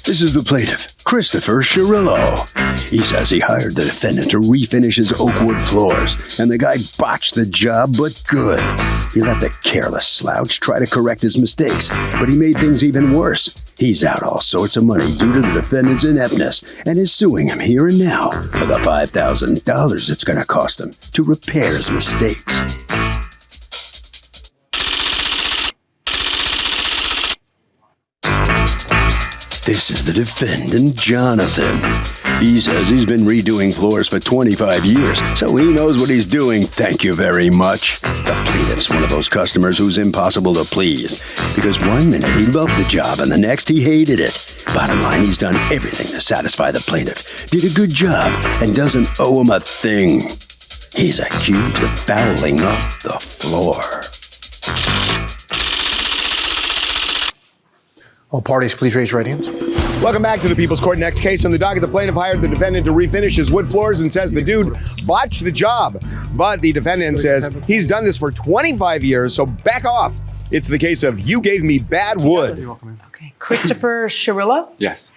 This is the plaintiff, Christopher Cirillo. He says he hired the defendant to refinish his oakwood floors, and the guy botched the job, but good. He let the careless slouch try to correct his mistakes, but he made things even worse. He's out all sorts of money due to the defendant's ineptness and is suing him here and now for the $5,000 it's going to cost him to repair his mistakes. This is the defendant, Jonathan. He says he's been redoing floors for 25 years, so he knows what he's doing, thank you very much. The plaintiff's one of those customers who's impossible to please, because one minute he loved the job and the next he hated it. Bottom line, he's done everything to satisfy the plaintiff, did a good job, and doesn't owe him a thing. He's accused of fouling up the floor. All parties, please raise your right hands. Welcome back to the People's Court. Next case on the docket, the plaintiff hired the defendant to refinish his wood floors and says the dude botched the job. But the defendant says he's done this for 25 years, so back off. It's the case of you gave me bad wood. Okay. Christopher Cirillo? Yes.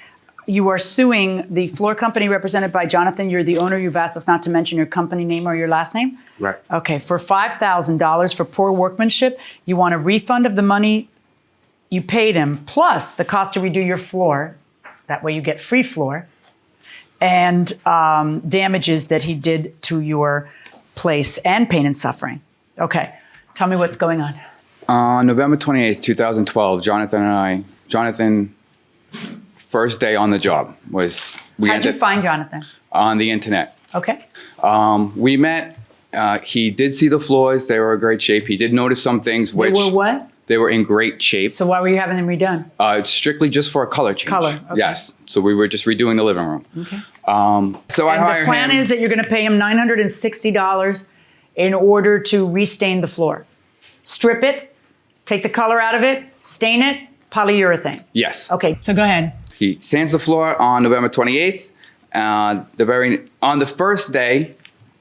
You are suing the floor company represented by Jonathan. You're the owner. You've asked us not to mention your company name or your last name? Right. Okay. For $5,000 for poor workmanship, you want a refund of the money you paid him, plus the cost to redo your floor. That way you get free floor, and damages that he did to your place and pain and suffering. Okay, tell me what's going on. On November 28th, 2012, Jonathan, first day on the job was... How'd you find Jonathan? On the internet. Okay. We met, he did see the floors, they were in great shape. He did notice some things which... They were what? They were in great shape. So why were you having them redone? It's strictly just for a color change. Color, okay. Yes. So we were just redoing the living room. Okay. So I hired him. The plan is that you're going to pay him $960 in order to restain the floor. Strip it, take the color out of it, stain it, polyurethane. Yes. Okay, so go ahead. He sands the floor on November 28th. On the first day,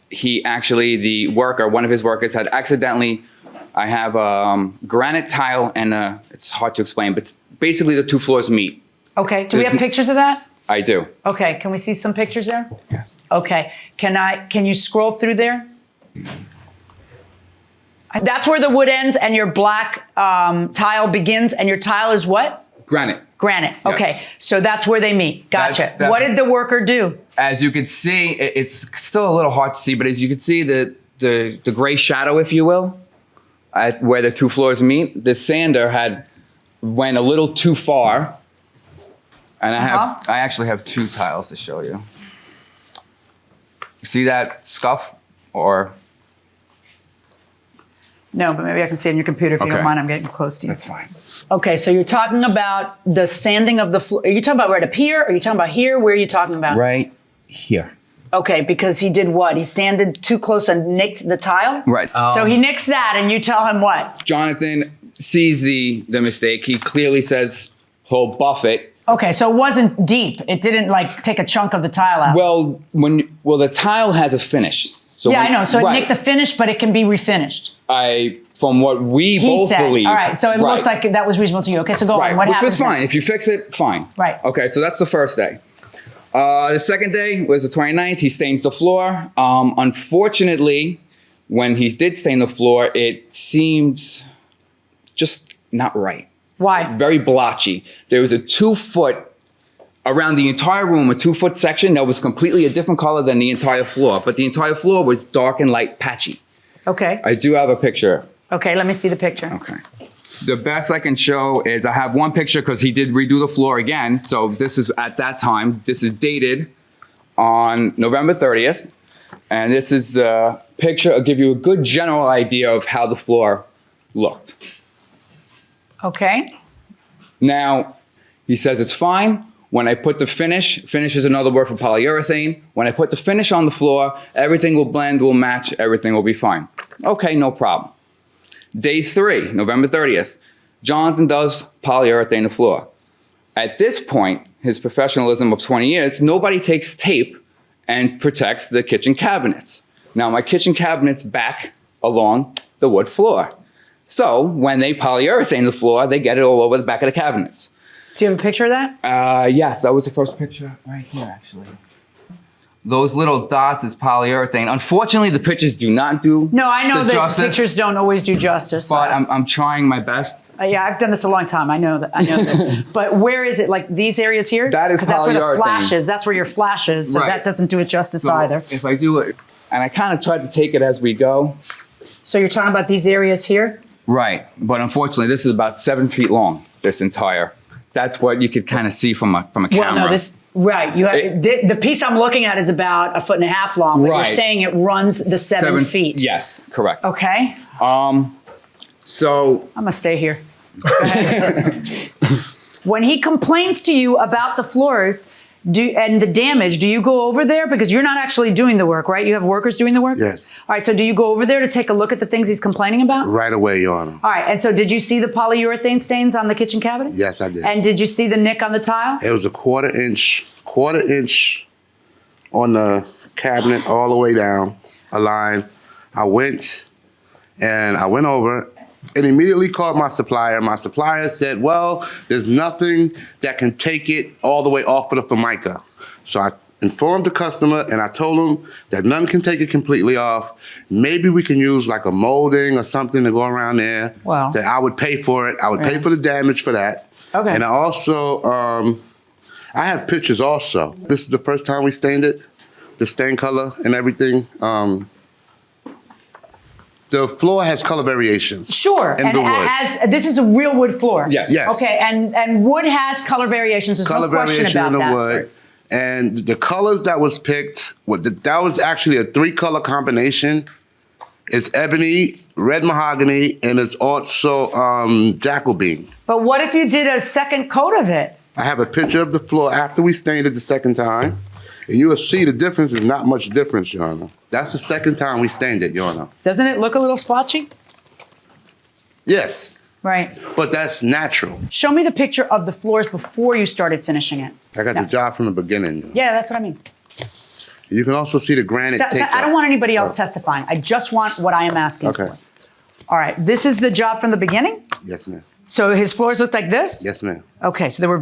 one of his workers had accidentally... I have granite tile and it's hard to explain, but basically the two floors meet. Okay, do we have pictures of that? I do. Okay, can we see some pictures there? Yes. Okay, can you scroll through there? That's where the wood ends and your black tile begins, and your tile is what? Granite. Granite, Yes. okay, so that's where they meet, gotcha. That's what did the worker do? As you can see, it's still a little hard to see, but as you can see, the gray shadow, if you will, where the two floors meet, the sander went a little too far. And I actually have two tiles to show you. See that scuff or? No, but maybe I can see it on your computer if you don't Okay. mind. I'm getting close to you. That's fine. Okay, so you're talking about the sanding of the floor. Are you talking about right up here? Or are you talking about here? Where are you talking about? Right here. Okay, because he did what? He sanded too close and nicked the tile? Right. So he nicks that and you tell him what? Jonathan sees the mistake. He clearly says he'll buff it. Okay, so it wasn't deep. It didn't like take a chunk of the tile out. Well, the tile has a finish. So yeah, I know. So it right. nicked the finish, but it can be refinished. From what we both believed. All right, so it looked like that was reasonable to you. Okay, so go on. What happened? Which was fine. If you fix it, fine. Right. Okay, so that's the first day. The second day was the 29th. He stains the floor. Unfortunately, when he did stain the floor, it seemed just not right. Why? Very blotchy. There was a 2-foot, around the entire room, a 2-foot section that was completely a different color than the entire floor. But the entire floor was dark and light patchy. Okay. I do have a picture. Okay, let me see the picture. Okay. The best I can show is I have one picture because he did redo the floor again. So this is at that time. This is dated on November 30th. And this is the picture. I'll give you a good general idea of how the floor looked. Okay. Now, he says it's fine. When I put the finish is another word for polyurethane. When I put the finish on the floor, everything will blend, will match, everything will be fine. Okay, no problem. Day 3, November 30th, Jonathan does polyurethane the floor. At this point, his professionalism of 20 years, nobody takes tape and protects the kitchen cabinets. Now, my kitchen cabinets back along the wood floor. So when they polyurethane the floor, they get it all over the back of the cabinets. Do you have a picture of that? Yes, that was the first picture right here, actually. Those little dots is polyurethane. Unfortunately, the pictures do not do No, I know that justice, pictures don't always do justice. but I'm trying my best. Yeah, I've done this a long time. I know that. But where is it? Like these areas here? That is because that's where the polyurethane. flash is. That's where your flash is. So Right. that doesn't do it justice So either. if I do it, and I kind of tried to take it as we go. So you're talking about these areas here? Right, but unfortunately, this is about 7 feet long. This entire. That's what you could kind of see from a camera. Well, no, right. You have, the piece I'm looking at is about 1.5 feet long, but you're Right. saying it runs the 7 feet. Yes, correct. Okay. So I'm gonna stay here. Go ahead. When he complains to you about the floors and the damage, do you go over there? Because you're not actually doing the work, right? You have workers doing the work? Yes. All right, so do you go over there to take a look at the things he's complaining about? Right away, Your Honor. All right, and so did you see the polyurethane stains on the kitchen cabinet? Yes, I did. And did you see the nick on the tile? It was a quarter inch on the cabinet all the way down a line. I went over and immediately called my supplier. My supplier said, well, there's nothing that can take it all the way off of the Formica. So I informed the customer and I told him that none can take it completely off. Maybe we can use like a molding or something to go around there. Wow. That I would pay for it. I would pay for the damage for that. Okay. And I also, I have pictures also. This is the first time we stained it, the stain color and everything. The floor has color variations. Sure, And the wood. This is a real wood floor. Yes. Yes. Okay, and wood has color variations. There's Color no question variation about in the that. wood. And the colors that was picked, that was actually a 3-color combination. It's ebony, red mahogany, and it's also Jacobean. But what if you did a second coat of it? I have a picture of the floor after we stained it the second time. And you will see the difference is not much difference, Your Honor. That's the second time we stained it, Your Honor. Doesn't it look a little splotchy? Yes, Right. but that's natural. Show me the picture of the floors before you started finishing it. I got the job from the beginning. Your Honor. Yeah, that's what I mean. You can also see the granite So, take I don't want anybody else Oh. testifying. I just want what I am asking Okay. for. All right, this is the job from the beginning? Yes, ma'am. So his floors looked like this? Yes, ma'am. Okay, so they were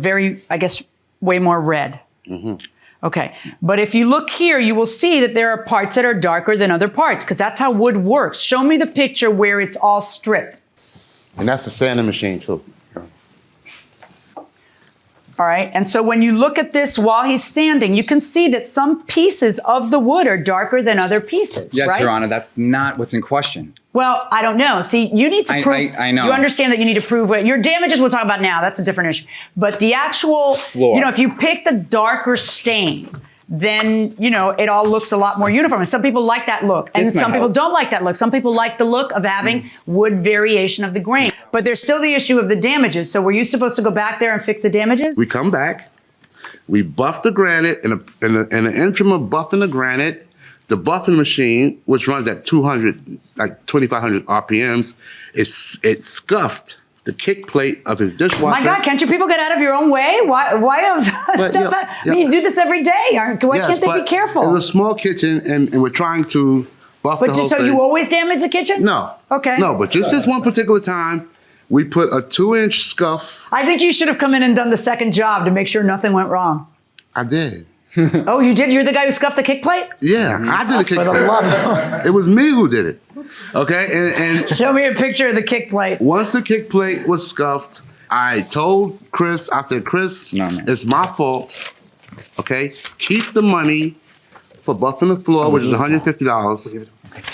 way more red. Mm-hmm. Okay, but if you look here, you will see that there are parts that are darker than other parts because that's how wood works. Show me the picture where it's all stripped. And that's the sanding machine, too. All right, and so when you look at this while he's sanding, you can see that some pieces of the wood are darker than other pieces, yes, right? Your Honor, that's not what's in question. Well, I don't know. See, you need to prove. I know. You understand that you need to prove what your damages we'll talk about now. That's a different issue. But the actual Floor. if you picked a darker stain, then, it all looks a lot more uniform. And some people like that look. And This might some people help. don't like that look. Some people like the look of having wood variation of the grain. But there's still the issue of the damages. So were you supposed to go back there and fix the damages? We come back, we buff the granite, in the interim of buffing the granite, the buffing machine, which runs at 2,500 RPMs, it scuffed the kick plate of his dishwasher. My God, can't you people get out of your own way? Why step back? I mean, you do this every day. Why Yes, can't they be but careful? It was a small kitchen, and we're trying to buff the whole so thing. you always damage the kitchen? No. Okay. No, but just this one particular time, we put a 2-inch scuff. I think you should have come in and done the second job to make sure nothing went wrong. I did. Oh, you did? You're the guy who scuffed the kick plate? Yeah, I did a kick For the plate. love. It was me who did it. Okay, and Show me a picture of the kick plate. once the kick plate was scuffed, I told Chris, I said, Chris, No. it's my fault. Okay, keep the money for buffing the floor, which is $150.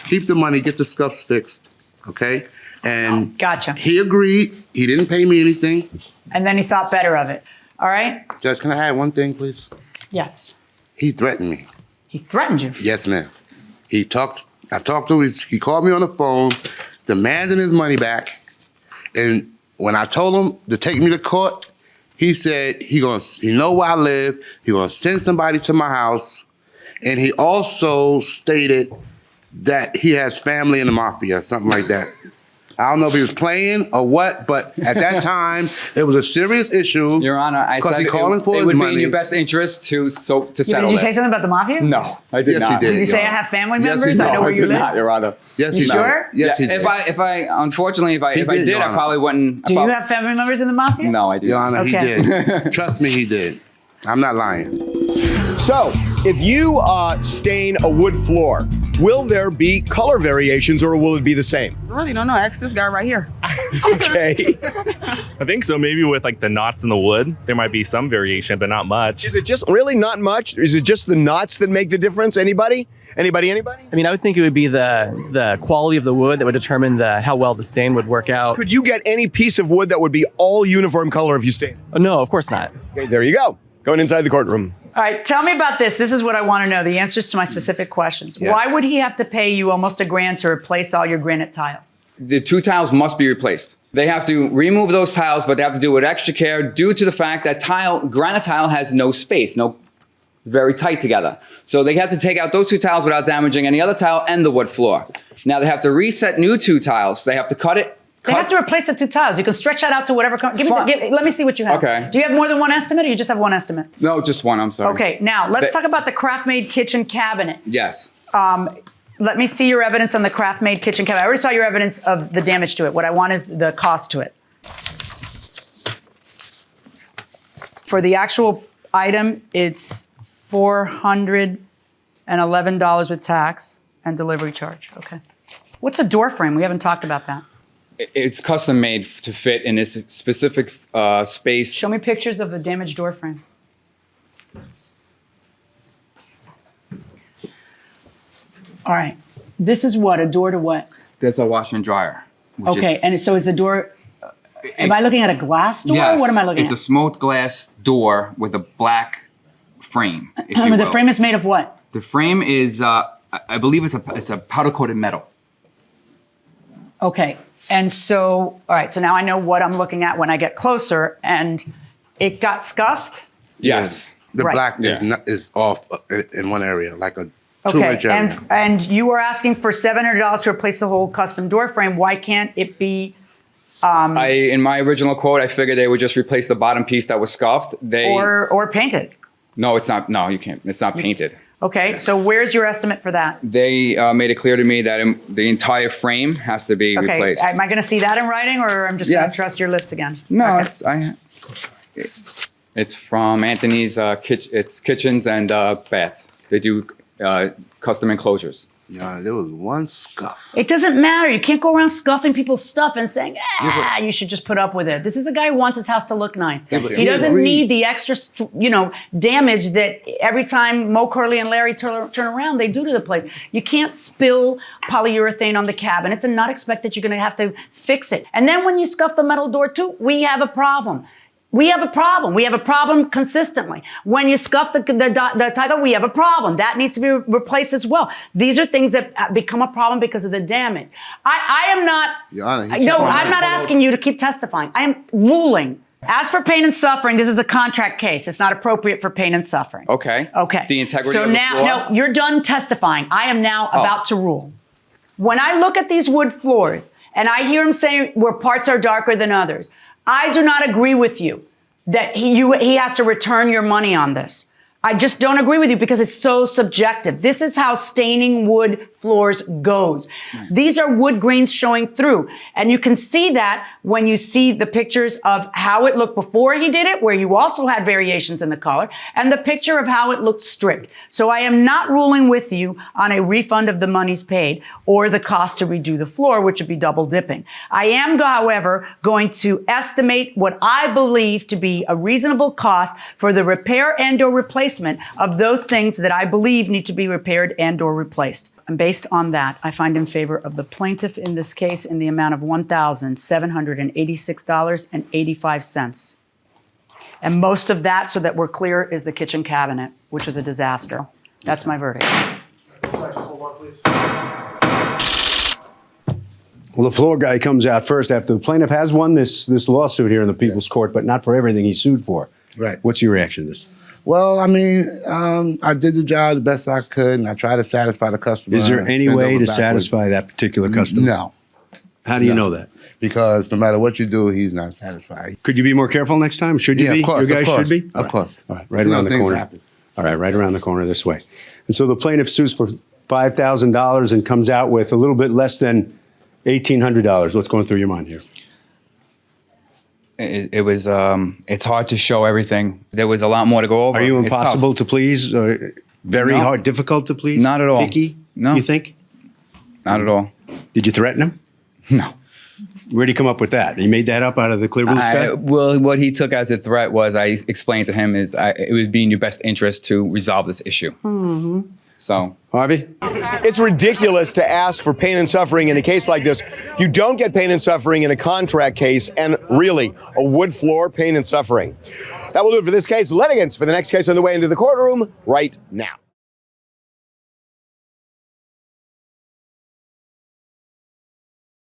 Keep the money, get the scuffs fixed. Okay, and Gotcha. he agreed. He didn't pay me anything. And then he thought better of it. All right? Judge, can I add one thing, please? Yes. He threatened me. He threatened you. Yes, ma'am. I talked to him. He called me on the phone, demanding his money back. And when I told him to take me to court, he said he know where I live. He gonna send somebody to my house. And he also stated that he has family in the mafia, something like that. I don't know if he was playing or what, but at that time, it was a serious issue. Your Honor, I said he calling for it his would be money. in your best interest to settle Did you say something about the mafia? No, I did Yes, not. he did. Did you say Your I have family Yes, he members? did. I know No, where I you did live. not, Your Honor. Yes, You he sure? did. Yes, he Yeah, did. if I unfortunately, if I He did, did, Your I Honor. probably wouldn't. Do you have family members in the mafia? No, I do. Your Honor, Okay. he did. Trust me, he did. I'm not lying. So, if you stain a wood floor, will there be color variations or will it be the same? I really don't know. Ask this guy right here. Okay. I think so. Maybe with like the knots in the wood, there might be some variation, but not much. Is it just really not much? Is it just the knots that make the difference? Anybody? Anybody? I mean, I would think it would be the quality of the wood that would determine how well the stain would work out. Could you get any piece of wood that would be all uniform color if you stained it? Oh, no, of course not. Okay, there you go. Going inside the courtroom. All right, tell me about this. This is what I want to know, the answers to my specific questions. Yes. Why would he have to pay you almost $1,000 to replace all your granite tiles? The 2 tiles must be replaced. They have to remove those tiles, but they have to do it with extra care due to the fact that granite tile has no space, very tight together. So they have to take out those 2 tiles without damaging any other tile and the wood floor. Now they have to reset new 2 tiles. They have to cut it. They have to replace the 2 tiles. You can stretch that out to whatever. Let me see what you have. Okay. Do you have more than one estimate or you just have one estimate? No, just one, I'm sorry. Okay, now let's talk about the craft-made kitchen cabinet. Yes. Let me see your evidence on the craft-made kitchen cabinet. I already saw your evidence of the damage to it. What I want is the cost to it. For the actual item, it's $411 with tax and delivery charge. Okay. What's a door frame? We haven't talked about that. It's custom made to fit in this specific space. Show me pictures of the damaged door frame. All right. This is what? A door to what? That's a washer and dryer. Okay. And so is the door... Am I looking at a glass door? Yes, What am I looking it's at? a smoked glass door with a black frame, if you will. The frame is made of what? The frame is, I believe it's a powder-coated metal. Okay. And so, all right, so now I know what I'm looking at when I get closer, and it got scuffed? Yes. The Right. black Yeah. is off in one area, like a Okay, 2-inch area. and you were asking for $700 to replace the whole custom door frame. Why can't it be... In my original quote, I figured they would just replace the bottom piece that was scuffed. or painted? No, it's not. No, you can't. It's not painted. Okay, so where's your estimate for that? They made it clear to me that the entire frame has to be Okay, replaced. am I going to see that in writing, or I'm just going to Yes. trust your lips again? No, Okay. it's from Anthony's it's kitchens and baths. They do custom enclosures. Yeah, there was one scuff. It doesn't matter. You can't go around scuffing people's stuff and saying, you should just put up with it. This is a guy who wants his house to look nice. Yeah, but He he doesn't agreed. need the extra, damage that every time Mo, Curly, and Larry turn around, they do to the place. You can't spill polyurethane on the cabinets and not expect that you're going to have to fix it. And then when you scuff the metal door too, we have a problem. We have a problem. We have a problem consistently. When you scuff the title, we have a problem. That needs to be replaced as well. These are things that become a problem because of the damage. I am not... Your Honor, I'm not asking you to keep testifying. I am ruling. As for pain and suffering, this is a contract case. It's not appropriate for pain and suffering. Okay. Okay. The integrity so of the now, floor? no, you're done testifying. I am now about to rule. When I look at these wood floors and I hear him saying where parts are darker than others, I do not agree with you that he has to return your money on this. I just don't agree with you because it's so subjective. This is how staining wood floors goes. These are wood grains showing through. And you can see that when you see the pictures of how it looked before he did it, where you also had variations in the color, and the picture of how it looked stripped. So I am not ruling with you on a refund of the monies paid or the cost to redo the floor, which would be double dipping. I am, however, going to estimate what I believe to be a reasonable cost for the repair and or replacement of those things that I believe need to be repaired and or replaced. And based on that, I find in favor of the plaintiff in this case in the amount of $1,786.85. And most of that, so that we're clear, is the kitchen cabinet, which was a disaster. That's my verdict. Well, the floor guy comes out first after the plaintiff has won this lawsuit here in the People's Court, but not for everything he sued for. Right. What's your reaction to this? Well, I mean, I did the job the best I could, and I tried to satisfy the customer. Is there any bend way over to backwards. satisfy that particular customer? No. How do you know that? Because no matter what you do, he's not satisfied. Could you be more careful next time? Should you be? Of course, you guys of course, should be? Of course. All right, right You know, around the things corner. happen. All right, right around the corner this way. And so the plaintiff sues for $5,000 and comes out with a little bit less than $1,800. What's going through your mind here? It was, it's hard to show everything. There was a lot more to go over. Are you It's tough. impossible to please? Or very No. hard, difficult to please? Not at all. Picky? No. You think? Not at all. Did you threaten him? No. Where'd he come up with that? He made that up out of the clear blue sky? Well, what he took as a threat was I explained to him it would be in your best interest to resolve this issue. Mm-hmm. So, Harvey? It's ridiculous to ask for pain and suffering in a case like this. You don't get pain and suffering in a contract case, and really, a wood floor, pain and suffering. That will do it for this case. Litigants for the next case on the way into the courtroom right now.